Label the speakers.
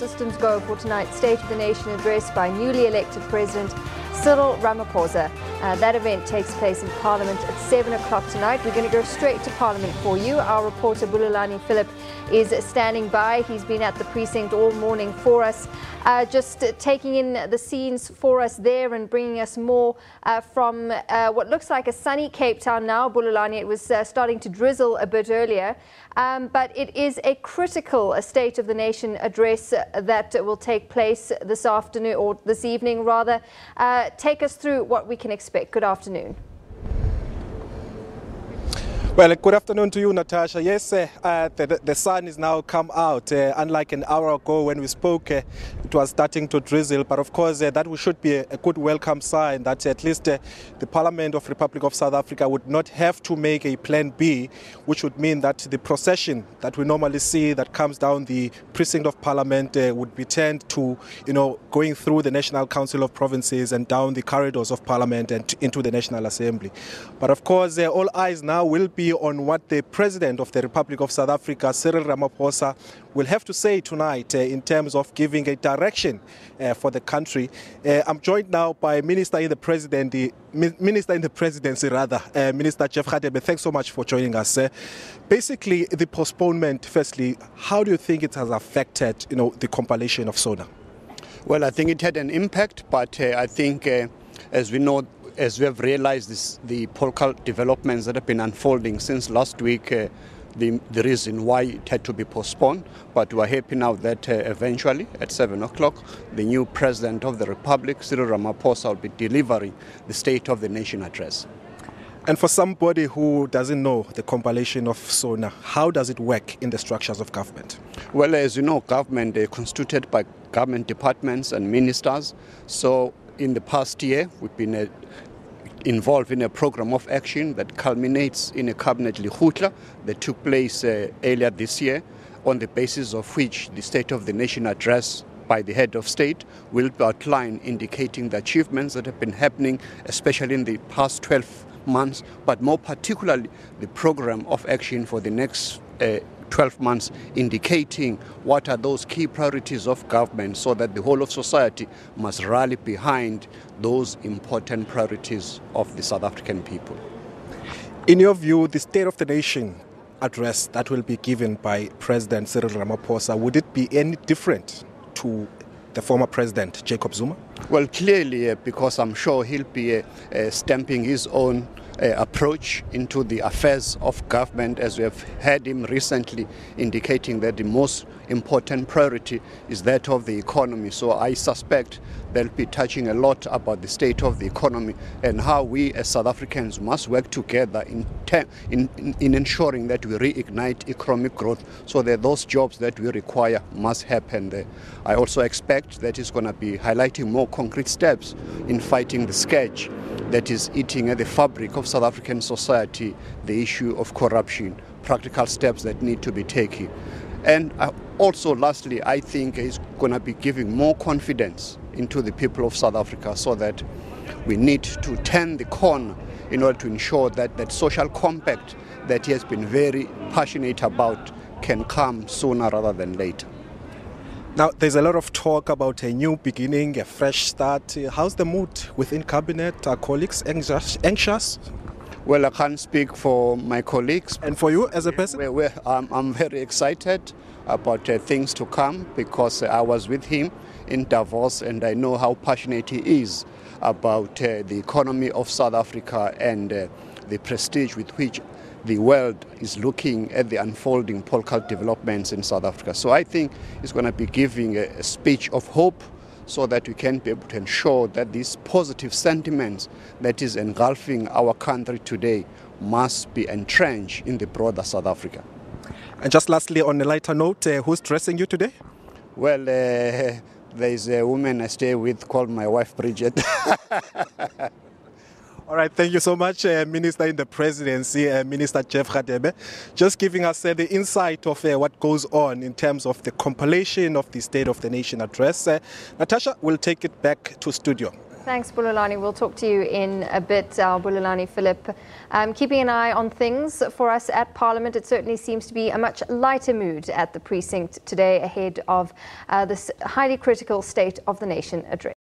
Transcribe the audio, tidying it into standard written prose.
Speaker 1: systems go for tonight's State of the Nation address by newly elected President Cyril Ramaphosa. That event takes place in Parliament at 7 o'clock tonight. We're going to go straight to Parliament for you. Our reporter Bulelani Philip is standing by. He's been at the precinct all morning for us, just taking in the scenes for us there and bringing us more from what looks like a sunny Cape Town now. Bulelani, it was starting to drizzle a bit earlier, but it is a critical State of the Nation address that will take place this afternoon, or this evening rather. Take us through what we can expect. Good afternoon.
Speaker 2: Well, good afternoon to you, Natasha. Yes, the sun is now come out. Unlike an hour ago when we spoke, it was starting to drizzle. But of course, that should be a good welcome sign that at least the Parliament of the Republic of South Africa would not have to make a plan B, which would mean that the procession that we normally see that comes down the precinct of Parliament would be turned to, going through the National Council of Provinces and down the corridors of Parliament and into the National Assembly. But of course, all eyes now will be on what the President of the Republic of South Africa, Cyril Ramaphosa, will have to say tonight in terms of giving a direction for the country. I'm joined now by Minister in the Presidency, Minister Jeff Radebe. Thanks so much for joining us. Basically, the postponement, firstly, how do you think it has affected, the compilation of SONA?
Speaker 3: Well, I think it had an impact, but I think, as we know, as we have realized the political developments that have been unfolding since last week, the reason why it had to be postponed. But we are happy now that eventually at 7 o'clock, the new President of the Republic, Cyril Ramaphosa, will be delivering the State of the Nation address.
Speaker 2: And for somebody who doesn't know the compilation of SONA, how does it work in the structures of government?
Speaker 3: Well, as you know, government is constituted by government departments and ministers. So in the past year, we've been involved in a program of action that culminates in a cabinet lihutla that took place earlier this year, on the basis of which the State of the Nation address by the head of state will be outlined, indicating the achievements that have been happening, especially in the past 12 months, but more particularly the program of action for the next 12 months, indicating what are those key priorities of government, so that the whole of society must rally behind those important priorities of the South African people.
Speaker 2: In your view, the State of the Nation address that will be given by President Cyril Ramaphosa, would it be any different to the former President, Jacob Zuma?
Speaker 3: Well, clearly, because I'm sure he'll be stamping his own approach into the affairs of government, as we have heard him recently indicating that the most important priority is that of the economy. So I suspect they'll be touching a lot about the state of the economy and how we as South Africans must work together in ensuring that we reignite economic growth, so that those jobs that we require must happen there. I also expect that he's going to be highlighting more concrete steps in fighting the scourge that is eating at the fabric of South African society, the issue of corruption, practical steps that need to be taken. And also, lastly, I think he's going to be giving more confidence into the people of South Africa, so that we need to turn the corner in order to ensure that that social compact that he has been very passionate about can come sooner rather than later.
Speaker 2: Now, there's a lot of talk about a new beginning, a fresh start. How's the mood within cabinet? Are colleagues anxious?
Speaker 3: Well, I can't speak for my colleagues.
Speaker 2: And for you as a person?
Speaker 3: I'm very excited about things to come, because I was with him in Davos and I know how passionate he is about the economy of South Africa and the prestige with which the world is looking at the unfolding political developments in South Africa. So I think he's going to be giving a speech of hope, so that we can be able to ensure that these positive sentiments that is engulfing our country today must be entrenched in the broader South Africa.
Speaker 2: And just lastly, on a lighter note, who's dressing you today?
Speaker 3: Well, there's a woman I stay with called my wife, Bridget.
Speaker 2: All right, thank you so much, Minister in the Presidency, Minister Jeff Radebe, just giving us the insight of what goes on in terms of the compilation of the State of the Nation address. Natasha, we'll take it back to studio.
Speaker 1: Thanks, Bulelani. We'll talk to you in a bit, Bulelani Philip. Keeping an eye on things for us at Parliament. It certainly seems to be a much lighter mood at the precinct today ahead of this highly critical State of the Nation address.